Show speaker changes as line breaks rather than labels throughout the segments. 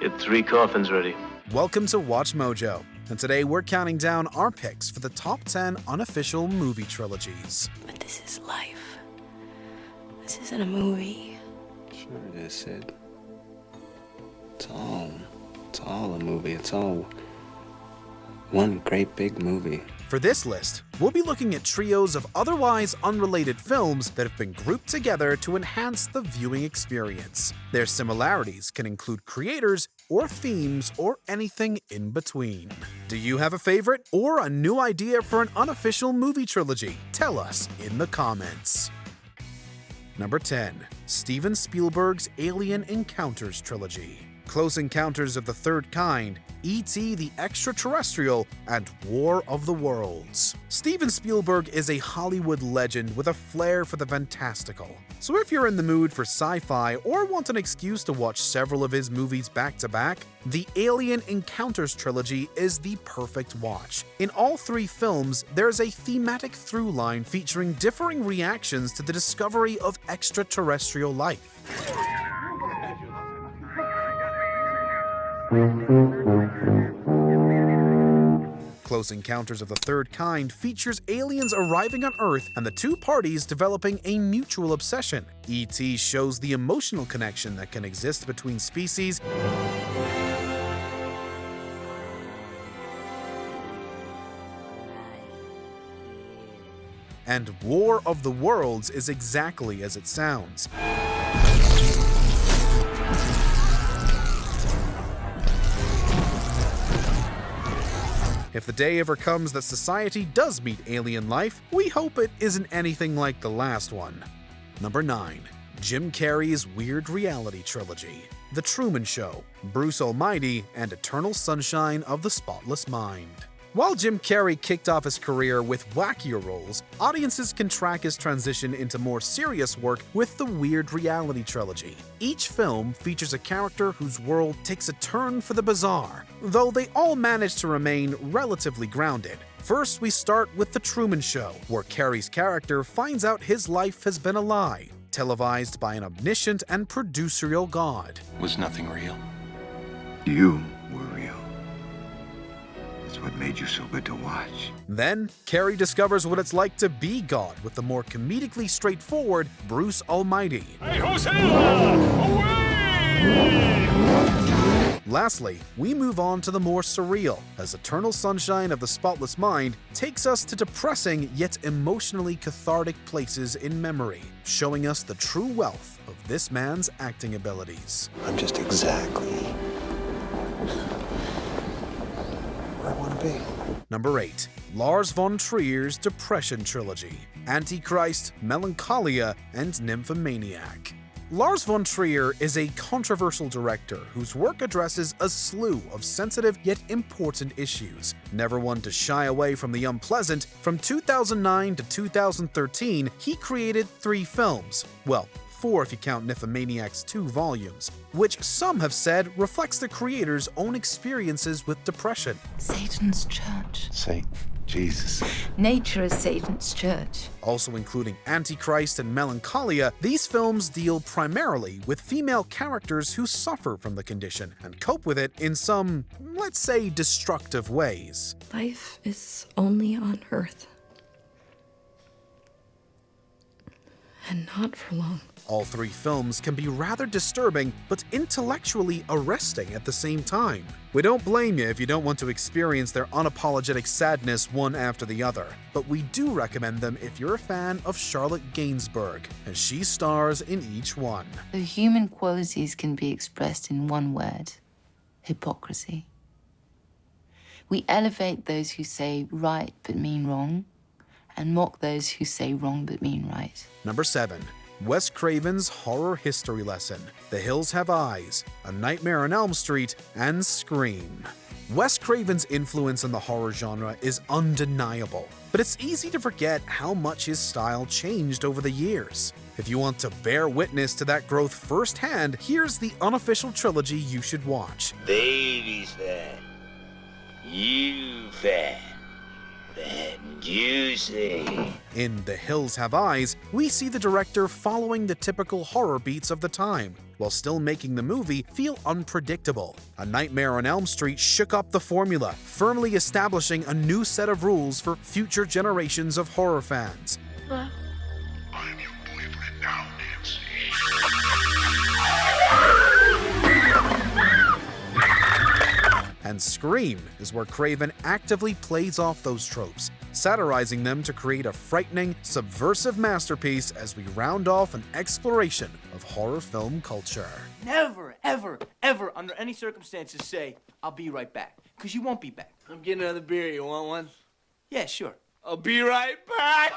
Get 3 coffins ready.
Welcome to Watch Mojo, and today we're counting down our picks for the top 10 unofficial movie trilogies.
But this is life. This isn't a movie.
Sure it is, Sid. It's all a movie. It's all one great big movie.
For this list, we'll be looking at trios of otherwise unrelated films that have been grouped together to enhance the viewing experience. Their similarities can include creators or themes or anything in between. Do you have a favorite or a new idea for an unofficial movie trilogy? Tell us in the comments. Number 10. Steven Spielberg's Alien Encounters trilogy. Close Encounters of the Third Kind, E.T. the Extraterrestrial, and War of the Worlds. Steven Spielberg is a Hollywood legend with a flair for the fantastical. So if you're in the mood for sci-fi or want an excuse to watch several of his movies back to back, the Alien Encounters trilogy is the perfect watch. In all 3 films, there's a thematic through line featuring differing reactions to the discovery of extraterrestrial life. Close Encounters of the Third Kind features aliens arriving on Earth and the 2 parties developing a mutual obsession. E.T. shows the emotional connection that can exist between species, and War of the Worlds is exactly as it sounds. If the day ever comes that society does meet alien life, we hope it isn't anything like the last one. Number 9. Jim Carrey's Weird Reality Trilogy. The Truman Show, Bruce Almighty, and Eternal Sunshine of the Spotless Mind. While Jim Carrey kicked off his career with wackier roles, audiences can track his transition into more serious work with the Weird Reality Trilogy. Each film features a character whose world takes a turn for the bizarre, though they all manage to remain relatively grounded. First, we start with The Truman Show, where Carrey's character finds out his life has been a lie, televised by an omniscient and producerial god.
Was nothing real?
You were real. That's what made you so good to watch.
Then, Carrey discovers what it's like to be God with the more comedically straightforward Bruce Almighty.
Hey, Hosea! Away!
Lastly, we move on to the more surreal, as Eternal Sunshine of the Spotless Mind takes us to depressing yet emotionally cathartic places in memory, showing us the true wealth of this man's acting abilities.
I'm just exactly where I want to be.
Number 8. Lars von Trier's Depression Trilogy. Antichrist, Melancholia, and Nymphomaniac. Lars von Trier is a controversial director whose work addresses a slew of sensitive yet important issues. Never one to shy away from the unpleasant, from 2009 to 2013, he created 3 films. Well, 4 if you count Nymphomaniac's 2 volumes, which some have said reflects the creator's own experiences with depression.
Satan's church.
Satan. Jesus.
Nature is Satan's church.
Also including Antichrist and Melancholia, these films deal primarily with female characters who suffer from the condition and cope with it in some, let's say, destructive ways.
Life is only on Earth. And not for long.
All 3 films can be rather disturbing, but intellectually arresting at the same time. We don't blame you if you don't want to experience their unapologetic sadness one after the other, but we do recommend them if you're a fan of Charlotte Gainsbourg, as she stars in each one.
The human qualities can be expressed in one word: hypocrisy. We elevate those who say right but mean wrong, and mock those who say wrong but mean right.
Number 7. Wes Craven's Horror History Lesson, The Hills Have Eyes, A Nightmare on Elm Street, and Scream. Wes Craven's influence in the horror genre is undeniable, but it's easy to forget how much his style changed over the years. If you want to bear witness to that growth firsthand, here's the unofficial trilogy you should watch.
Baby's fat, you fat, fat and juicy.
In The Hills Have Eyes, we see the director following the typical horror beats of the time, while still making the movie feel unpredictable. A Nightmare on Elm Street shook up the formula, firmly establishing a new set of rules for future generations of horror fans.
I'm your boyfriend now, Nancy.
And Scream is where Craven actively plays off those tropes, satirizing them to create a frightening, subversive masterpiece as we round off an exploration of horror film culture.
Never, ever, ever, under any circumstances say, I'll be right back. Because you won't be back.
I'm getting another beer. You want one?
Yeah, sure.
I'll be right back!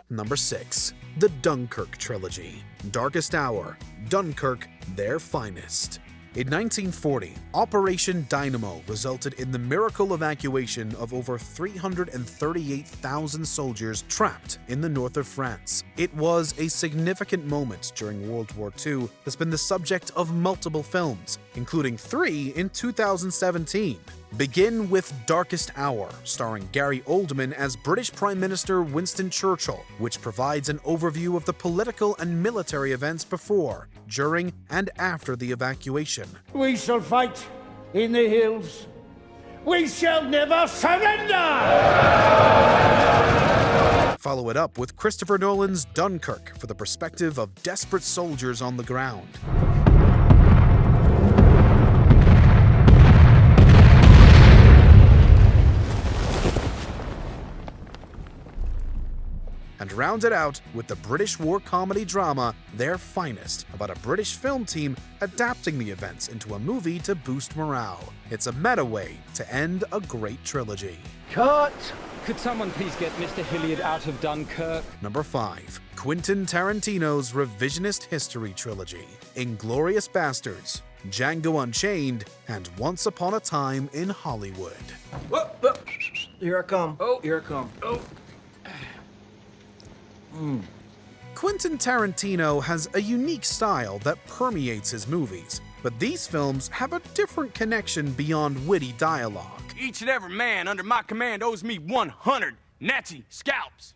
Number 6. The Dunkirk Trilogy. Darkest Hour, Dunkirk, Their Finest. In 1940, Operation Dynamo resulted in the miracle evacuation of over 338,000 soldiers trapped in the north of France. It was a significant moment during World War II that's been the subject of multiple films, including 3 in 2017. Begin with Darkest Hour, starring Gary Oldman as British Prime Minister Winston Churchill, which provides an overview of the political and military events before, during, and after the evacuation.
We shall fight in the hills. We shall never surrender!
Follow it up with Christopher Nolan's Dunkirk for the perspective of desperate soldiers on the ground. And round it out with the British war comedy drama Their Finest, about a British film team adapting the events into a movie to boost morale. It's a meta way to end a great trilogy.
Cut!
Could someone please get Mr. Hilliard out of Dunkirk?
Number 5. Quentin Tarantino's revisionist history trilogy. Inglourious Basterds, Django Unchained, and Once Upon a Time in Hollywood.
Whoa, whoa. Here I come. Oh, here I come. Oh.
Quentin Tarantino has a unique style that permeates his movies, but these films have a different connection beyond witty dialogue.
Each and every man under my command owes me 100 Nazi scalps.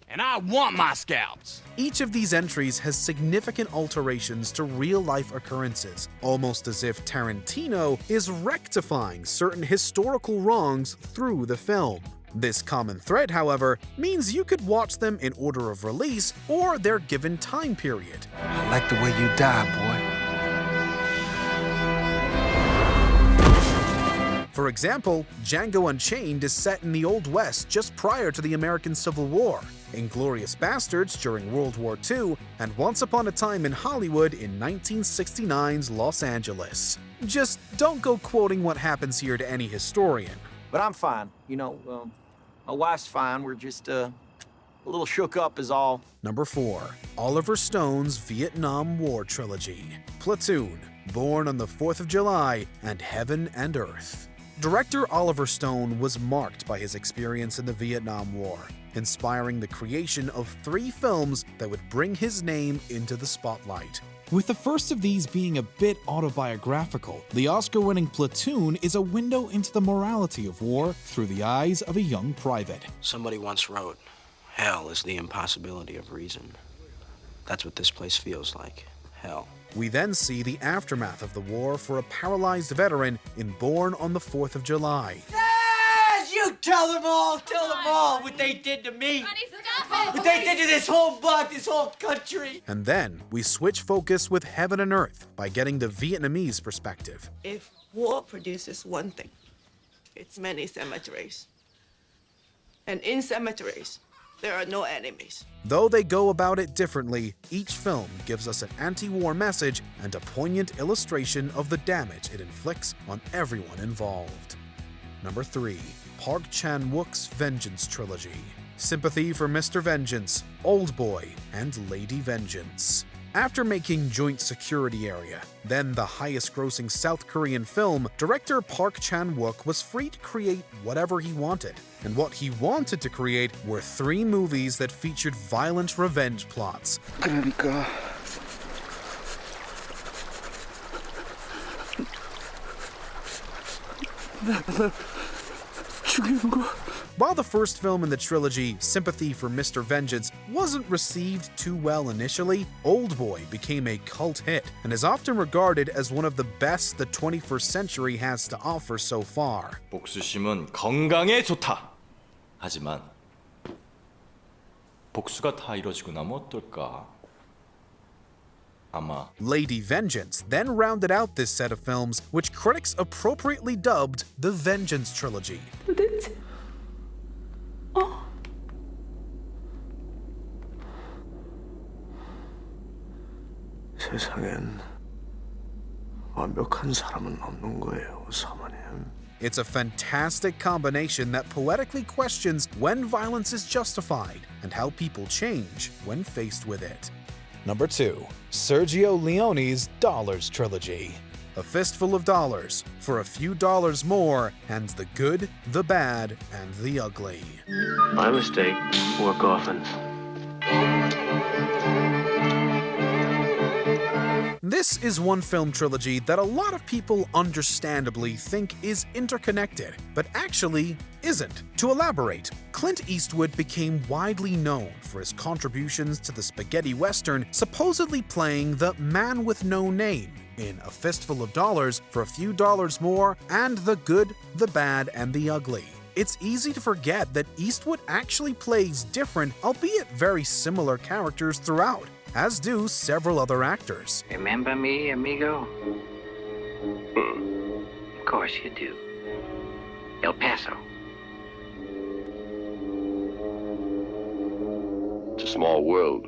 And I want my scalps.
Each of these entries has significant alterations to real-life occurrences, almost as if Tarantino is rectifying certain historical wrongs through the film. This common thread, however, means you could watch them in order of release or their given time period.
I like the way you die, boy.
For example, Django Unchained is set in the Old West just prior to the American Civil War, Inglourious Basterds during World War II, and Once Upon a Time in Hollywood in 1969's Los Angeles. Just don't go quoting what happens here to any historian.
But I'm fine. You know, my wife's fine. We're just a little shook up is all.
Number 4. Oliver Stone's Vietnam War Trilogy. Platoon, Born on the 4th of July, and Heaven and Earth. Director Oliver Stone was marked by his experience in the Vietnam War, inspiring the creation of 3 films that would bring his name into the spotlight. With the first of these being a bit autobiographical, the Oscar-winning Platoon is a window into the morality of war through the eyes of a young private.
Somebody once wrote, "Hell is the impossibility of reason." That's what this place feels like. Hell.
We then see the aftermath of the war for a paralyzed veteran in Born on the 4th of July.
Yes! You tell them all what they did to me. What they did to this whole block, this whole country.
And then we switch focus with Heaven and Earth by getting the Vietnamese perspective.
If war produces one thing, it's many cemeteries. And in cemeteries, there are no enemies.
Though they go about it differently, each film gives us an anti-war message and a poignant illustration of the damage it inflicts on everyone involved. Number 3. Park Chan-wook's Vengeance Trilogy. Sympathy for Mr. Vengeance, Old Boy, and Lady Vengeance. After making Joint Security Area, then the highest-grossing South Korean film, director Park Chan-wook was free to create whatever he wanted. And what he wanted to create were 3 movies that featured violent revenge plots.
그러니까 나 죽이는 거
While the first film in the trilogy, Sympathy for Mr. Vengeance, wasn't received too well initially, Oldboy became a cult hit and is often regarded as one of the best the 21st century has to offer so far.
복수심은 건강에 좋다. 하지만 복수가 다 이루어지고 나면 어떨까? 아마
Lady Vengeance then rounded out this set of films, which critics appropriately dubbed the Vengeance Trilogy.
도대체
세상엔 완벽한 사람은 없는 거예요, 사모님.
It's a fantastic combination that poetically questions when violence is justified and how people change when faced with it. Number 2. Sergio Leone's Dollars Trilogy. A fistful of dollars for a few dollars more, and the good, the bad, and the ugly.
My mistake. Work orphans.
This is one film trilogy that a lot of people understandably think is interconnected, but actually isn't. To elaborate, Clint Eastwood became widely known for his contributions to the spaghetti western, supposedly playing the man with no name in A Fistful of Dollars for a few dollars more, and the good, the bad, and the ugly. It's easy to forget that Eastwood actually plays different, albeit very similar characters throughout, as do several other actors.
Remember me, amigo? Of course you do. El Paso.
It's a small world.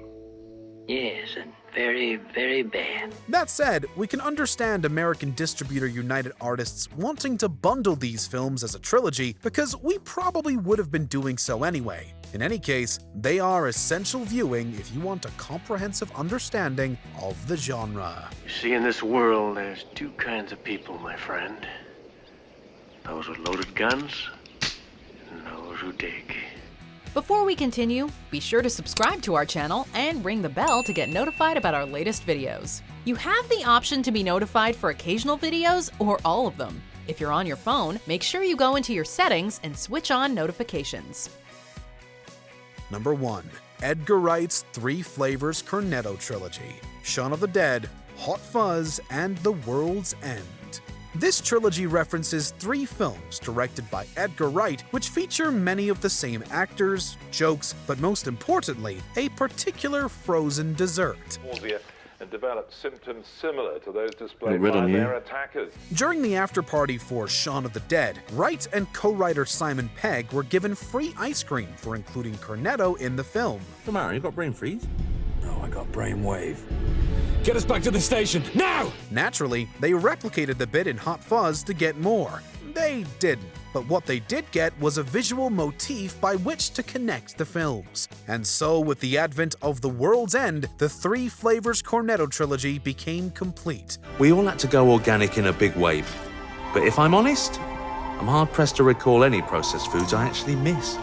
Yes, and very, very bad.
That said, we can understand American Distributor United artists wanting to bundle these films as a trilogy because we probably would have been doing so anyway. In any case, they are essential viewing if you want a comprehensive understanding of the genre.
You see, in this world, there's two kinds of people, my friend. Those with loaded guns, and those who dig.
Before we continue, be sure to subscribe to our channel and ring the bell to get notified about our latest videos. You have the option to be notified for occasional videos or all of them. If you're on your phone, make sure you go into your settings and switch on notifications.
Number 1. Edgar Wright's Three Flavours Cornetto Trilogy. Shaun of the Dead, Hot Fuzz, and The World's End. This trilogy references 3 films directed by Edgar Wright, which feature many of the same actors, jokes, but most importantly, a particular frozen dessert.
And developed symptoms similar to those displayed by their attackers.
During the after-party for Shaun of the Dead, Wright and co-writer Simon Pegg were given free ice cream for including Cornetto in the film.
Tomorrow, you got brain freeze?
No, I got brainwave.
Get us back to the station, now!
Naturally, they replicated the bit in Hot Fuzz to get more. They didn't. But what they did get was a visual motif by which to connect the films. And so, with the advent of The World's End, the Three Flavours Cornetto trilogy became complete.
We all had to go organic in a big wave. But if I'm honest, I'm hard-pressed to recall any processed foods I actually miss.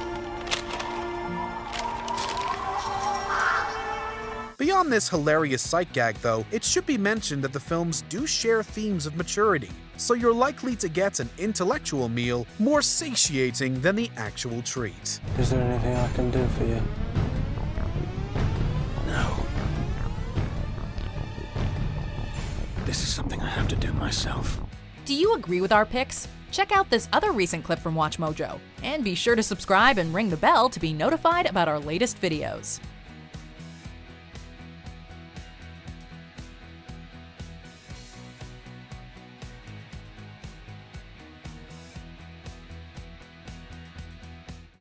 Beyond this hilarious sight gag, though, it should be mentioned that the films do share themes of maturity, so you're likely to get an intellectual meal more satiating than the actual treat.
Is there anything I can do for you?
No. This is something I have to do myself.
Do you agree with our picks? Check out this other recent clip from WatchMojo, and be sure to subscribe and ring the bell to be notified about our latest videos.